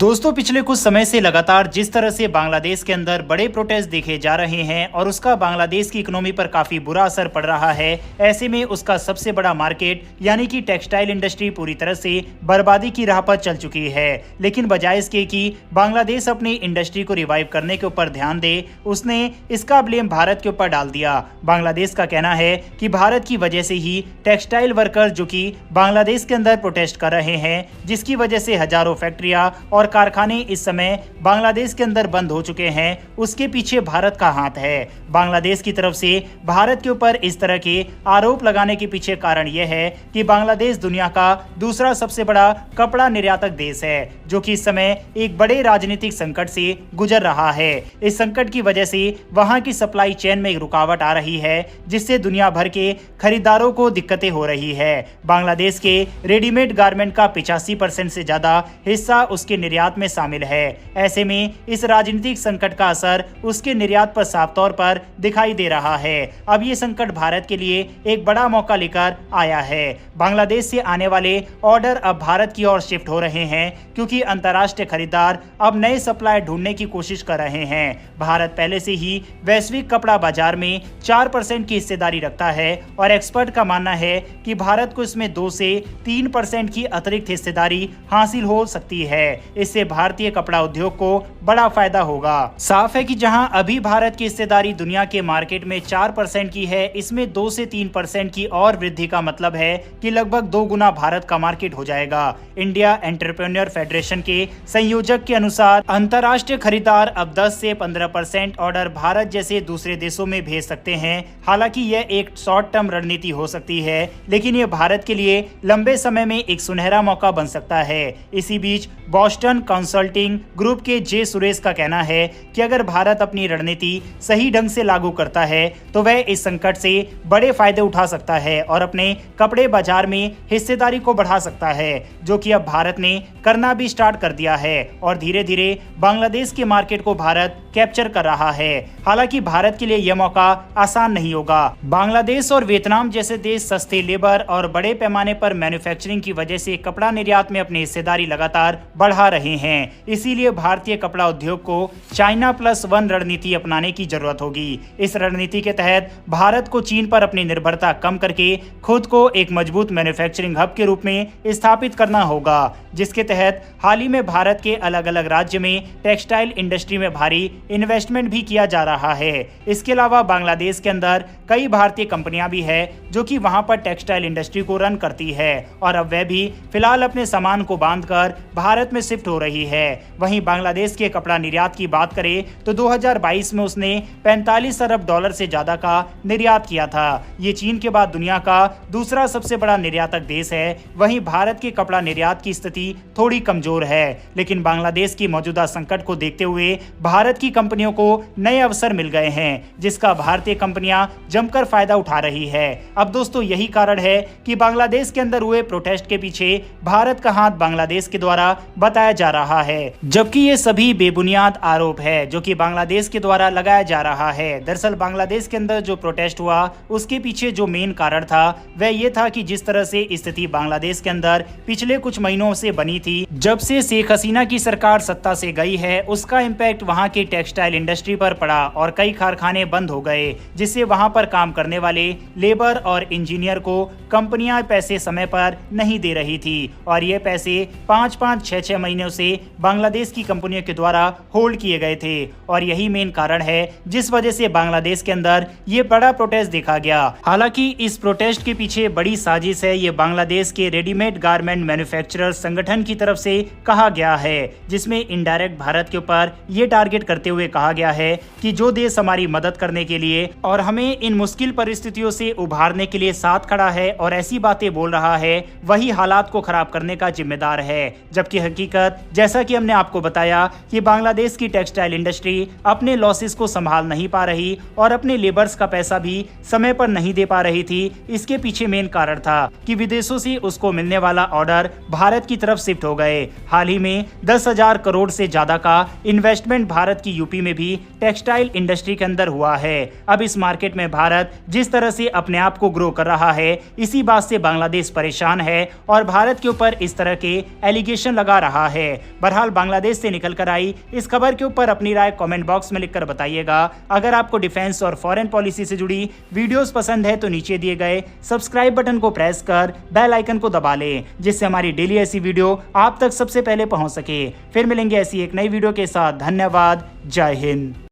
दोस्तों पिछले कुछ समय से लगातार जिस तरह से बांग्लादेश के अंदर बड़े प्रोटेस्ट देखे जा रहे हैं और उसका बांग्लादेश की इकोनॉमी पर काफी बुरा असर पड़ रहा है, ऐसे में उसका सबसे बड़ा मार्केट यानी कि टेक्सटाइल इंडस्ट्री पूरी तरह से बर्बादी की राह पर चल चुकी है। लेकिन बजाय इसके कि बांग्लादेश अपनी इंडस्ट्री को रिवाइव करने के ऊपर ध्यान दे, उसने इसका ब्लेम भारत के ऊपर डाल दिया। बांग्लादेश का कहना है कि भारत की वजह से ही टेक्सटाइल वर्कर्स जो कि बांग्लादेश के अंदर प्रोटेस्ट कर रहे हैं, जिसकी वजह से हजारों फैक्ट्रियां और कारखाने इस समय बांग्लादेश के अंदर बंद हो चुके हैं, उसके पीछे भारत का हाथ है। बांग्लादेश की तरफ से भारत के ऊपर इस तरह के आरोप लगाने के पीछे कारण यह है कि बांग्लादेश दुनिया का दूसरा सबसे बड़ा कपड़ा निर्यातक देश है, जो कि इस समय एक बड़े राजनीतिक संकट से गुजर रहा है। इस संकट की वजह से वहां की सप्लाई चेन में एक रुकावट आ रही है, जिससे दुनिया भर के खरीदारों को दिक्कतें हो रही है। बांग्लादेश के रेडीमेड गारमेंट का 85% से ज्यादा हिस्सा उसके निर्यात में शामिल है। ऐसे में इस राजनीतिक संकट का असर उसके निर्यात पर साफ तौर पर दिखाई दे रहा है। अब ये संकट भारत के लिए एक बड़ा मौका लेकर आया है। बांग्लादेश से आने वाले ऑर्डर अब भारत की ओर शिफ्ट हो रहे हैं, क्योंकि अंतर्राष्ट्रीय खरीदार अब नए सप्लाई ढूंढने की कोशिश कर रहे हैं। भारत पहले से ही वैश्विक कपड़ा बाजार में 4% की हिस्सेदारी रखता है और एक्सपर्ट का मानना है कि भारत को इसमें 2 से 3% की अतिरिक्त हिस्सेदारी हासिल हो सकती है। इससे भारतीय कपड़ा उद्योग को बड़ा फायदा होगा। साफ है कि जहां अभी भारत की हिस्सेदारी दुनिया के मार्केट में 4% की है, इसमें 2 से 3% की और वृद्धि का मतलब है कि लगभग 2 गुना भारत का मार्केट हो जाएगा। इंडिया एंटरप्रेन्योर फेडरेशन के संयोजक के अनुसार अंतर्राष्ट्रीय खरीदार अब 10 से 15% ऑर्डर भारत जैसे दूसरे देशों में भेज सकते हैं। हालांकि यह एक शॉर्ट टर्म रणनीति हो सकती है, लेकिन यह भारत के लिए लंबे समय में एक सुनहरा मौका बन सकता है। इसी बीच बॉस्टन कंसल्टिंग ग्रुप के जे सुरेश का कहना है कि अगर भारत अपनी रणनीति सही ढंग से लागू करता है तो वह इस संकट से बड़े फायदे उठा सकता है और अपने कपड़े बाजार में हिस्सेदारी को बढ़ा सकता है, जो कि अब भारत ने करना भी स्टार्ट कर दिया है और धीरे धीरे बांग्लादेश के मार्केट को भारत कैप्चर कर रहा है। हालांकि भारत के लिए यह मौका आसान नहीं होगा। बांग्लादेश और वियतनाम जैसे देश सस्ते लेबर और बड़े पैमाने पर मैन्युफैक्चरिंग की वजह से कपड़ा निर्यात में अपनी हिस्सेदारी लगातार बढ़ा रहे हैं। इसीलिए भारतीय कपड़ा उद्योग को चाइना +1 रणनीति अपनाने की जरूरत होगी। इस रणनीति के तहत भारत को चीन पर अपनी निर्भरता कम करके खुद को एक मजबूत मैन्युफैक्चरिंग हब के रूप में स्थापित करना होगा, जिसके तहत हाल ही में भारत के अलग अलग राज्य में टेक्सटाइल इंडस्ट्री में भारी इन्वेस्टमेंट भी किया जा रहा है। इसके अलावा बांग्लादेश के अंदर कई भारतीय कंपनियां भी है जो कि वहां पर टेक्सटाइल इंडस्ट्री को रन करती है और अब वह भी फिलहाल अपने सामान को बांधकर भारत में शिफ्ट हो रही है। वहीं बांग्लादेश के कपड़ा निर्यात की बात करें तो 2022 में उसने 45 अरब डॉलर से ज्यादा का निर्यात किया था। ये चीन के बाद दुनिया का दूसरा सबसे बड़ा निर्यातक देश है। वहीं भारत के कपड़ा निर्यात की स्थिति थोड़ी कमजोर है, लेकिन बांग्लादेश की मौजूदा संकट को देखते हुए भारत की कंपनियों को नए अवसर मिल गए हैं, जिसका भारतीय कंपनियां जमकर फायदा उठा रही है। अब दोस्तों यही कारण है कि बांग्लादेश के अंदर हुए प्रोटेस्ट के पीछे भारत का हाथ बांग्लादेश के द्वारा बताया जा रहा है, जबकि ये सभी बेबुनियाद आरोप है जो कि बांग्लादेश के द्वारा लगाया जा रहा है। दरअसल बांग्लादेश के अंदर जो प्रोटेस्ट हुआ उसके पीछे जो मेन कारण था वह ये था कि जिस तरह से स्थिति बांग्लादेश के अंदर पिछले कुछ महीनों से बनी थी, जब से शेख हसीना की सरकार सत्ता से गई है, उसका इम्पैक्ट वहां की टेक्सटाइल इंडस्ट्री पर पड़ा और कई कारखाने बंद हो गए, जिससे वहां पर काम करने वाले लेबर और इंजीनियर को कंपनियां पैसे समय पर नहीं दे रही थी और ये पैसे 5-5, 6-6 महीनों से बांग्लादेश की कंपनियों के द्वारा होल्ड किए गए थे और यही मेन कारण है जिस वजह से बांग्लादेश के अंदर ये बड़ा प्रोटेस्ट देखा गया। हालांकि इस प्रोटेस्ट के पीछे बड़ी साजिश है, ये बांग्लादेश के रेडीमेड गारमेंट मैन्युफैक्चरर संगठन की तरफ से कहा गया है, जिसमें इनडायरेक्ट भारत के ऊपर ये टारगेट करते हुए कहा गया है कि जो देश हमारी मदद करने के लिए और हमें इन मुश्किल परिस्थितियों से उभारने के लिए साथ खड़ा है और ऐसी बातें बोल रहा है, वही हालात को खराब करने का जिम्मेदार है। जबकि हकीकत जैसा कि हमने आपको बताया कि बांग्लादेश की टेक्सटाइल इंडस्ट्री अपने लॉसेस को संभाल नहीं पा रही और अपने लेबर्स का पैसा भी समय पर नहीं दे पा रही थी। इसके पीछे मेन कारण था कि विदेशों से उसको मिलने वाला ऑर्डर भारत की तरफ शिफ्ट हो गए। हाल ही में 10,000 करोड़ से ज्यादा का इन्वेस्टमेंट भारत की यूपी में भी टेक्सटाइल इंडस्ट्री के अंदर हुआ है। अब इस मार्केट में भारत जिस तरह से अपने आप को ग्रो कर रहा है, इसी बात से बांग्लादेश परेशान है और भारत के ऊपर इस तरह के एलिगेशन लगा रहा है। है। बहरहाल बांग्लादेश से निकल कर आई इस खबर के ऊपर अपनी राय कमेंट बॉक्स में लिखकर बताइएगा। अगर आपको डिफेंस और फॉरेन पॉलिसी से जुड़ी वीडियोस पसंद है तो नीचे दिए गए सब्सक्राइब बटन को प्रेस कर बेल आइकन को दबा लें, जिससे हमारी डेली ऐसी वीडियो आप तक सबसे पहले पहुंच सके। फिर मिलेंगे ऐसी एक नई वीडियो के साथ। धन्यवाद। जय हिंद।